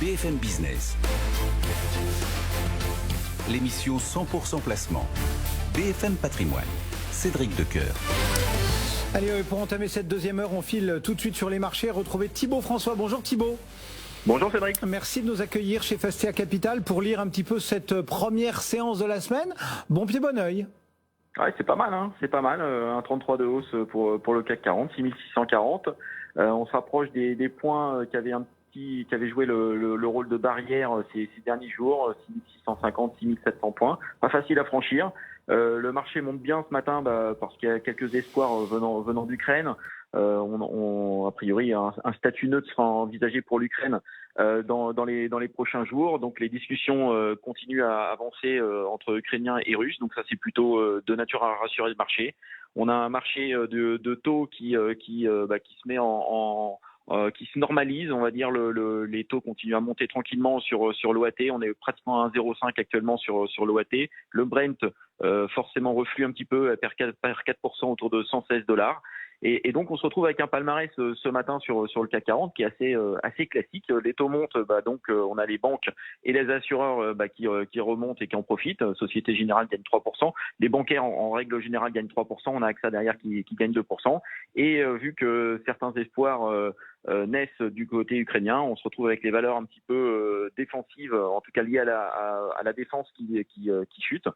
BFM Business. L'émission 100% placement. BFM Patrimoine. Cédric Decoeur. Allez, pour entamer cette deuxième heure, on file tout de suite sur les marchés. Retrouver Thibaut François. Bonjour Thibaut. Bonjour Cédric. Merci de nous accueillir chez Fastia Capital pour lire un petit peu cette première séance de la semaine. Bon pied, bon oeil. Ouais, c'est pas mal, hein. C'est pas mal. 1,33 de hausse pour le CAC 40, 6640. On se rapproche des points qui avaient joué le rôle de barrière ces derniers jours, 6650, 6700 points. Pas facile à franchir. Le marché monte bien ce matin parce qu'il y a quelques espoirs venant d'Ukraine. A priori, un statut neutre sera envisagé pour l'Ukraine dans les prochains jours. Donc les discussions continuent à avancer entre Ukrainiens et Russes. Donc ça, c'est plutôt de nature à rassurer le marché. On a un marché de taux qui se met qui se normalise, on va dire. Les taux continuent à monter tranquillement sur l'OAT. On est pratiquement à 1,05 actuellement sur l'OAT. Le Brent forcément reflue un petit peu, perd 4% autour de $116. Et donc on se retrouve avec un palmarès ce matin sur le CAC 40 qui est assez classique. Les taux montent, donc on a les banques et les assureurs qui remontent et qui en profitent. Société Générale gagne 3%, les bancaires en règle générale gagnent 3%, on a AXA derrière qui gagne 2%. Et vu que certains espoirs naissent du côté ukrainien, on se retrouve avec les valeurs un petit peu défensives, en tout cas liées à la défense qui chute.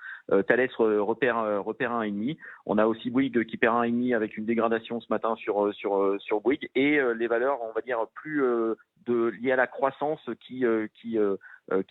Thales repère 1,5. On a aussi Bouygues qui perd 1,5 avec une dégradation ce matin sur Bouygues, et les valeurs, on va dire, plus liées à la croissance qui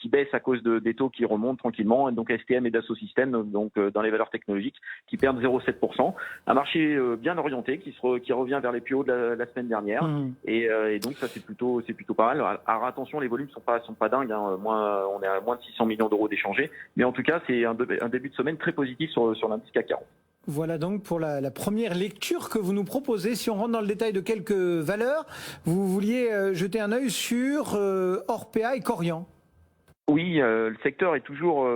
baisse à cause des taux qui remontent tranquillement, et donc STM et Dassault Systèmes, donc dans les valeurs technologiques, qui perdent 0,7%. Un marché bien orienté qui revient vers les plus hauts de la semaine dernière, et donc ça c'est plutôt pas mal. Alors attention, les volumes sont pas dingues, hein. On est à moins de 600 millions d'euros d'échangés, mais en tout cas c'est un début de semaine très positif sur l'indice CAC 40. Voilà donc pour la première lecture que vous nous proposez. Si on rentre dans le détail de quelques valeurs, vous vouliez jeter un œil sur Orpea et Corian. Oui, le secteur est toujours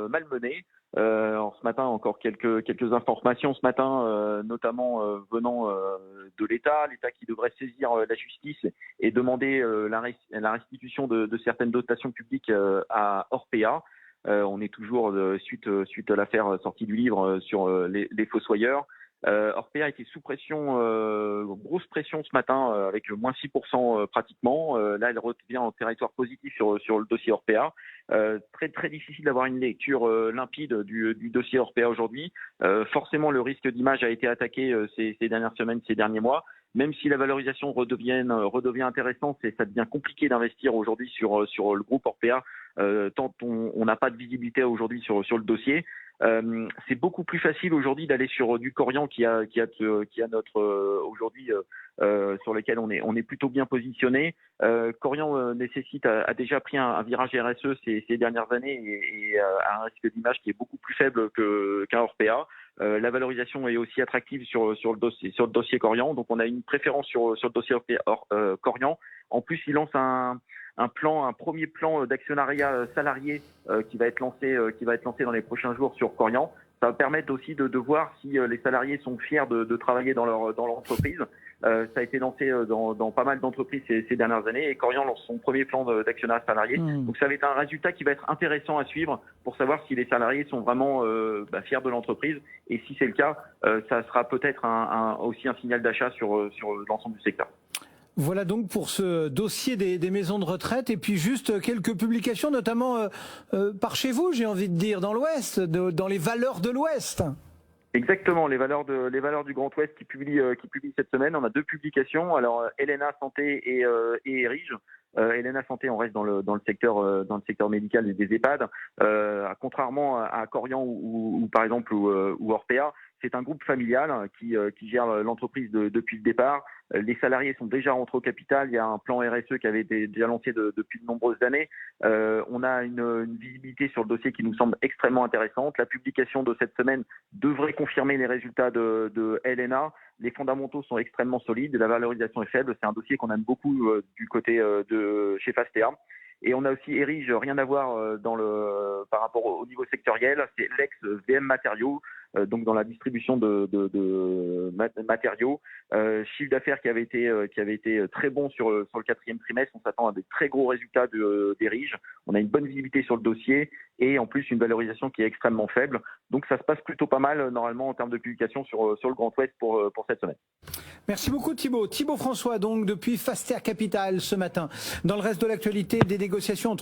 malmené. Ce matin, encore quelques informations ce matin, notamment venant de l'État qui devrait saisir la justice et demander la restitution de certaines dotations publiques à Orpea. On est toujours suite à l'affaire sortie du livre sur les fossoyeurs. Orpea était sous pression, grosse pression ce matin, avec moins 6% pratiquement. Là, elle revient en territoire positif sur le dossier Orpea. Très très difficile d'avoir une lecture limpide du dossier Orpea aujourd'hui. Forcément, le risque d'image a été attaqué ces dernières semaines, ces derniers mois. Même si la valorisation redevient intéressante, ça devient compliqué d'investir aujourd'hui sur le groupe Orpea, tant on n'a pas de visibilité aujourd'hui sur le dossier. C'est beaucoup plus facile aujourd'hui d'aller sur du Corian qui a notre aujourd'hui sur lequel on est plutôt bien positionné. Corian a déjà pris un virage RSE ces dernières années et a un risque d'image qui est beaucoup plus faible qu'un Orpea. La valorisation est aussi attractive sur le dossier Corian, donc on a une préférence sur le dossier Corian. En plus, il lance un premier plan d'actionnariat salarié qui va être lancé dans les prochains jours sur Corian. Ça va permettre aussi de voir si les salariés sont fiers de travailler dans leur entreprise. Ça a été lancé dans pas mal d'entreprises ces dernières années, et Corian lance son premier plan d'actionnariat salarié. Donc ça va être un résultat qui va être intéressant à suivre pour savoir si les salariés sont vraiment fiers de l'entreprise, et si c'est le cas, ça sera peut-être aussi un signal d'achat sur l'ensemble du secteur. Voilà donc pour ce dossier des maisons de retraite, et puis juste quelques publications, notamment par chez vous, j'ai envie de dire, dans l'Ouest, dans les valeurs de l'Ouest. Exactement, les valeurs du Grand Ouest qui publient cette semaine. On a 2 publications. Alors Helena Santé et Erige. Helena Santé, on reste dans le secteur médical et des EHPAD. Contrairement à Corian ou par exemple ou Orpea, c'est un groupe familial qui gère l'entreprise depuis le départ. Les salariés sont déjà rentrés au capital. Il y a un plan RSE qui avait été déjà lancé depuis de nombreuses années. On a une visibilité sur le dossier qui nous semble extrêmement intéressante. La publication de cette semaine devrait confirmer les résultats de Helena. Les fondamentaux sont extrêmement solides. La valorisation est faible. C'est un dossier qu'on aime beaucoup du côté de chez Fastea. Et on a aussi Erige, rien à voir par rapport au niveau sectoriel. C'est l'ex VM Matériaux. donc dans la distribution de matériaux. Chiffre d'affaires qui avait été très bon sur le quatrième trimestre. On s'attend à des très gros résultats d'Erige. On a une bonne visibilité sur le dossier et en plus une valorisation qui est extrêmement faible. Donc ça se passe plutôt pas mal normalement en termes de publication sur le Grand Ouest pour cette semaine. Merci beaucoup Thibaut. Thibaut François donc depuis Faster Capital ce matin. Dans le reste de l'actualité, des négociations entre